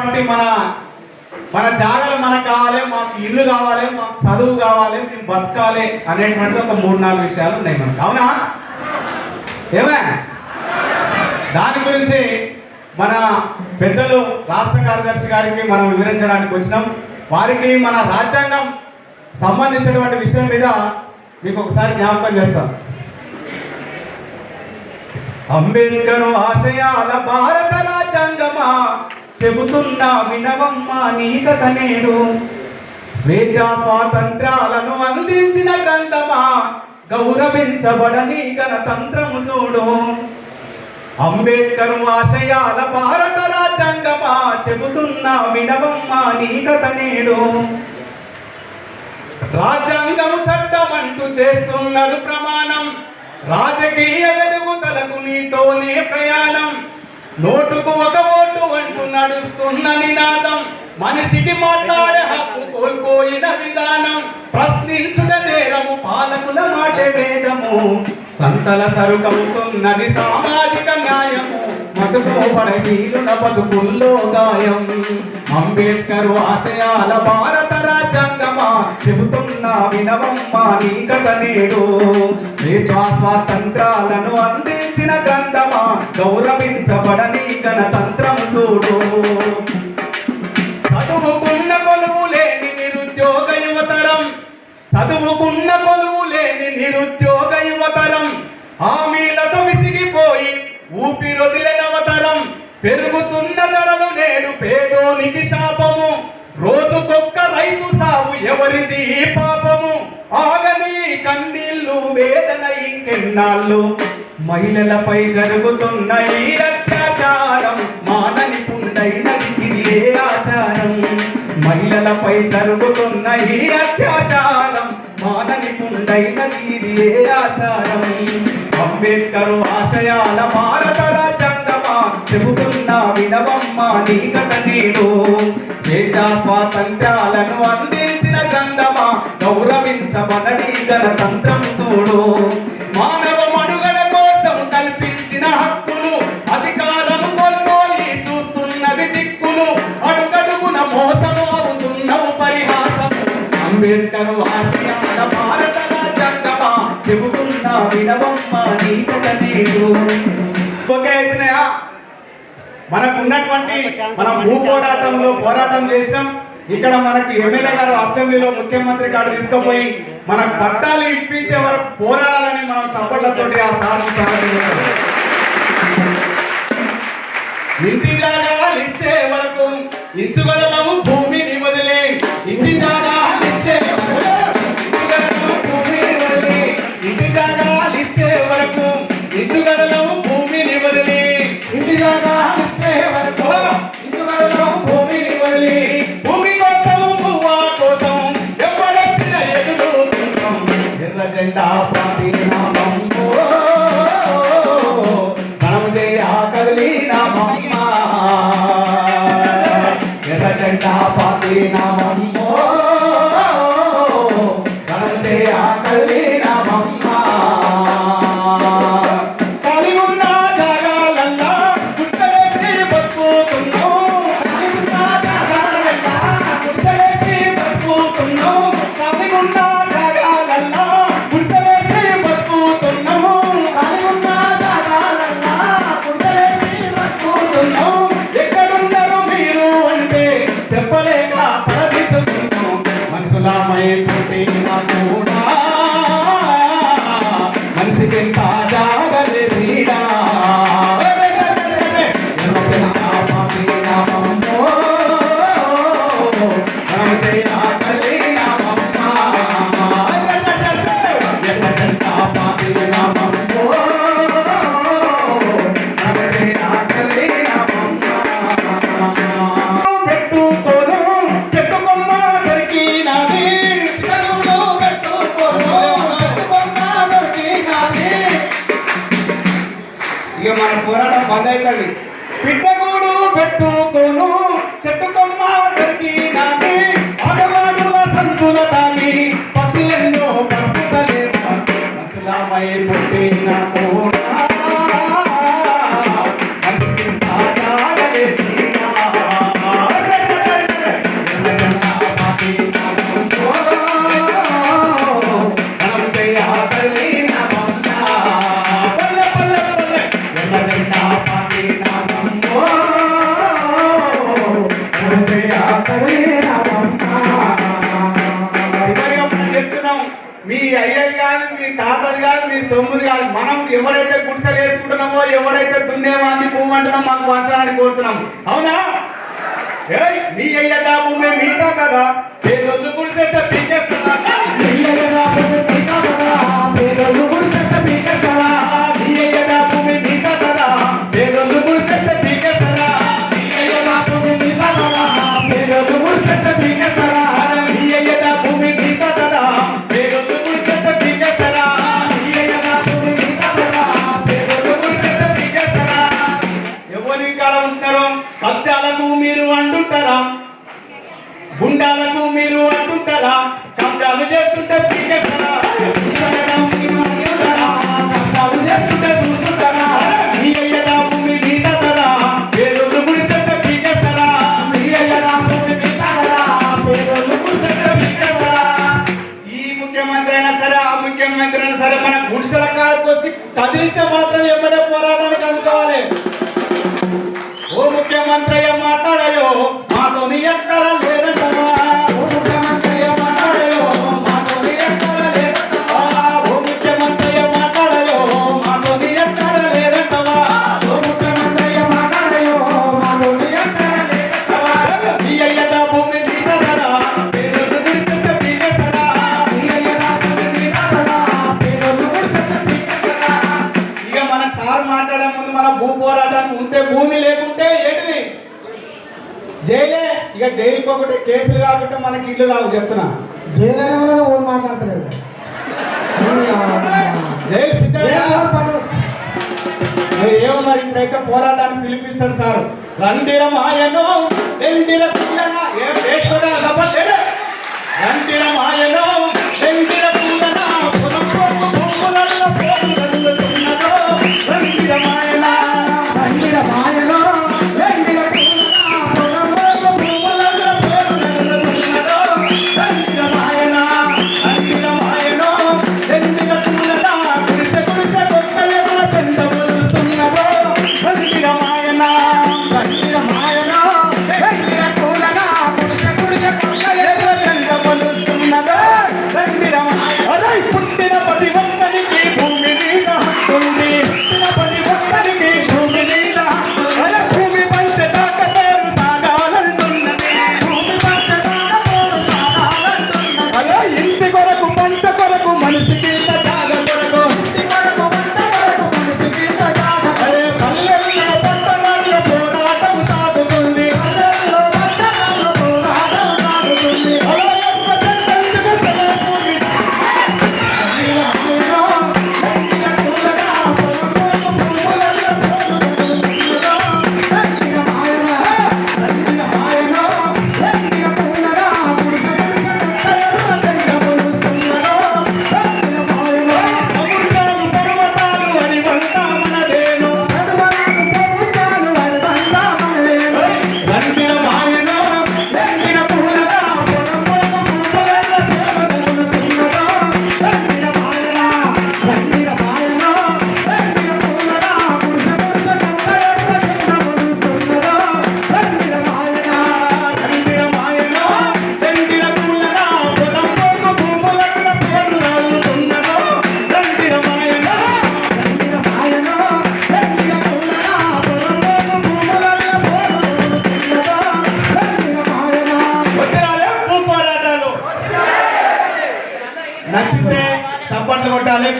అంటే మన మన జాగాలు మనకు కావాలి, మాకు ఇల్లు కావాలి, మాకు చదువు కావాలి, మేము బతకాలి అనేటువంటిది ఒక 3-4 విషయాలు ఉన్నాయి మనకు. అవునా? ఏమే దాని గురించి మన పెద్దలు రాష్ట్ర కార్యదర్శి గారికి మనం వివరించడానికి వచ్చినాం. వారికి మన రాజ్యాంగం సంబంధించినటువంటి విషయం మీద మీకు ఒకసారి జ్ఞాపకం చేస్తాం. అంబేద్కర్ ఆశయాల భారత రాజ్యాంగమా చెబుతున్నా వినవమ్మా నీ కథ నేడు. స్వేచ్ఛా స్వాతంత్రాలను అందించిన గ్రంథమా గౌరవించబడని గణతంత్రము చూడు. అంబేద్కర్ ఆశయాల భారత రాజ్యాంగమా చెబుతున్నా వినవమ్మా నీ కథ నేడు. రాజ్యాంగం చట్టమంటూ చేస్తున్నారు ప్రమాణం, రాజకీయ ఎదుగుదలకు నీతోనే ప్రయాణం. నోటుకు ఒక ఓటు అంటూ నడుస్తున్న నినాదం, మనిషికి మాట్లాడే హక్కు కోల్పోయిన విధానం. ప్రశ్నించుట నేరము, పాలకుల మాట వేదము, సంతల సరుకవుతున్నది సామాజిక న్యాయము. మధుకోపడ వీరుల బతుకుల్లో గాయం. అంబేద్కర్ ఆశయాల భారత రాజ్యాంగమా చెబుతున్నా వినవమ్మా నీ కథ నేడు. స్వేచ్ఛా స్వాతంత్రాలను అందించిన గ్రంథమా గౌరవించబడని గణతంత్రం చూడు. చదువుకున్న కొలువు లేని నిరుద్యోగ యువతరం, చదువుకున్న కొలువు లేని నిరుద్యోగ యువతరం. హామీలతో విసిగిపోయి ఊపిరొదిలెనవతరం. పెరుగుతున్న ధరలు నేడు పేదోనికి శాపము. రోజుకొక్క రైతు సాగు ఎవరిది పాపము. ఆగని కన్నీళ్ళు వేదన ఇంకెన్నాళ్ళు. మహిళలపై జరుగుతున్న ఈ అత్యాచారం మానని పుండైనది ఇది ఏ ఆచారం. మహిళలపై జరుగుతున్న ఈ అత్యాచారం మానని పుండైనది ఇది ఏ ఆచారం. అంబేద్కర్ ఆశయాల భారత రాజ్యాంగమా చెబుతున్నా వినవమ్మా నీ కథ నేడు. స్వేచ్ఛా స్వాతంత్రాలను అందించిన గ్రంథమా గౌరవించబడని గణతంత్రం చూడు. మానవ మనుగడ కోసం కల్పించిన హక్కులు, అధికారం కోల్పోయి చూస్తున్నవి దిక్కులు. అడుగడుగున మోసం అవుతున్నవు పరిహాసం. అంబేద్కర్ ఆశయాల భారత రాజ్యాంగమా చెబుతున్నా వినవమ్మా నీ కథ నేడు. ఓకే అయితేనయా, మనకు ఉన్నటువంటి మనం భూ పోరాటంలో పోరాటం చేసినాం. ఇక్కడ మనకి ఎమ్మెల్యే గారు అసెంబ్లీలో ముఖ్యమంత్రి గారు తీసుకుపోయి మనకు పట్టాలు ఇప్పించే వరకు పోరాడాలని మనం చప్పట్లతోటి ఆ సాధన సాధించారు. ఇంటి జాగాలు ఇచ్చే వరకు ఇచ్చుగలము భూమిని వదిలే. ఇంటి జాగాలు ఇచ్చే వరకు భూమిని వదిలే. ఇంటి జాగాలు ఇచ్చే వరకు ఇచ్చుగలము భూమిని వదిలే. ఇంటి జాగాలు ఇచ్చే వరకు ఇచ్చుగలము భూమిని వదిలే. భూమి కోసం భూమా కోసం ఎవడొచ్చిన ఎదురు కోసం ఎర్ర జెండా పార్టీ నామం మనము చేయ కదిలి నామమ్మ. ఎర్ర జెండా పార్టీ నామం మనము చేయ కదిలి నామమ్మ. మనిషికి తాజాగలే తీరా. ఇక మన పోరాటం బంద్ అవుతుంది. పిట్టగూడు పెట్టుకోను చెట్టు కొమ్మ దొరికినాది. ఆడవాడుల సంచుల తాగి పక్షులెన్నో పట్టుతలేవు. మనుషులమై పుట్టిన కూడా మనిషికి తాజాగలే తీరా. అయ్యది కాదు, మీ తాతది కాదు, మీ సొమ్ముది కాదు. మనం ఎవరైతే గుడిసెలు వేసుకుంటున్నామో, ఎవరైతే దున్నేవాన్ని పువ్వంటున్నాం మాకు వంచాలని కోరుతున్నాం. అవునా? నీ అయ్యదా భూమి మీతా కదా, పేదోళ్ళు గుడిసెట్ట పీకేస్తారా? నీ అయ్యదా భూమి మీతా కదా, పేదోళ్ళు గుడిసెట్ట పీకేస్తారా? నీ అయ్యదా భూమి మీతా కదా, పేదోళ్ళు గుడిసెట్ట పీకేస్తారా? నీ అయ్యదా భూమి మీతా కదా, పేదోళ్ళు గుడిసెట్ట పీకేస్తారా? నీ అయ్యదా భూమి మీతా కదా, పేదోళ్ళు గుడిసెట్ట పీకేస్తారా? నీ అయ్యదా భూమి మీతా కదా, పేదోళ్ళు గుడిసెట్ట పీకేస్తారా? ఎవరి కాడ ఉంటారో కబ్జాలకు మీరు అంటుంటారా, గుండాలకు మీరు అంటుంటారా, కబ్జాలు చేస్తుంటే పీకేస్తారా? కబ్జాలు చేస్తుంటే చూస్తుంటారా? నీ అయ్యదా భూమి మీతా కదా, పేదోళ్ళు గుడిసెట్ట పీకేస్తారా? నీ అయ్యదా భూమి మీతా కదా, పేదోళ్ళు గుడిసెట్ట పీకేస్తారా? ఈ ముఖ్యమంత్రి అయినా సరే, ఆ ముఖ్యమంత్రి అయినా సరే, మన గుడిసెల కాడికి వచ్చి కదిలిస్తే మాత్రం ఎమ్మడే పోరాటానికి అందుకోవాలి. ఓ ముఖ్యమంత్రి మాట్లాడయో మాతోని ఎక్కడ లేదంటవా? ఓ ముఖ్యమంత్రి మాట్లాడయో మాతోని ఎక్కడ లేదంటవా? ఓ ముఖ్యమంత్రి మాట్లాడయో మాతోని ఎక్కడ లేదంటవా? ఓ ముఖ్యమంత్రి మాట్లాడయో మాతోని ఎక్కడ లేదంటవా? నీ అయ్యదా భూమి మీతా కదా, పేదోళ్ళు గుడిసెట్ట పీకేస్తారా? నీ అయ్యదా భూమి మీతా కదా, పేదోళ్ళు గుడిసెట్ట పీకేస్తారా? ఇక మన సార్ మాట్లాడే ముందు మన భూ పోరాటానికి ఉంటే భూమి లేకుంటే ఏంటిది జైలే. ఇక జైలుకి ఒకటి కేసులు కాకుండా మనకి ఇల్లు రావు చెప్తున్నా. Jail own మాట్లాడతలేదు. జైలు ఏమో మరి ఇప్పుడైతే పోరాటానికి పిలిపిస్తాడు సార్. రండిర మాయనో ఎండిర పిల్లన ఏ దేశపడ సభలేరే. రండిర మాయనో ఎండిర పిల్లన పునఃపోకు భూములలో పోరుతున్నదో. రండిర మాయన రండిర మాయలో ఎండిర పుట్టిన ప్రతి ఒక్కరికి భూమి మీద ఉంది. పుట్టిన ప్రతి ఒక్కరికి భూమి మీద భూమి పంచదాక పేరు సాగాలంటున్నది. భూమి పంచదాక పేరు సాగాలంటున్నది. అలా ఇంటి కొరకు పంట కొరకు మనిషికి జాగ కొరకు, ఇంటి కొరకు పంట కొరకు మనిషికి జాగ. అరే పల్లెల్లో పట్టణాల్లో పోరాటం సాగుతుంది. పల్లెల్లో పట్టణాల్లో పోరాటం సాగుతుంది. అలా యొక్క చెట్టెందుకు భూమి నచ్చితే చప్పట్లు కొట్టాలి.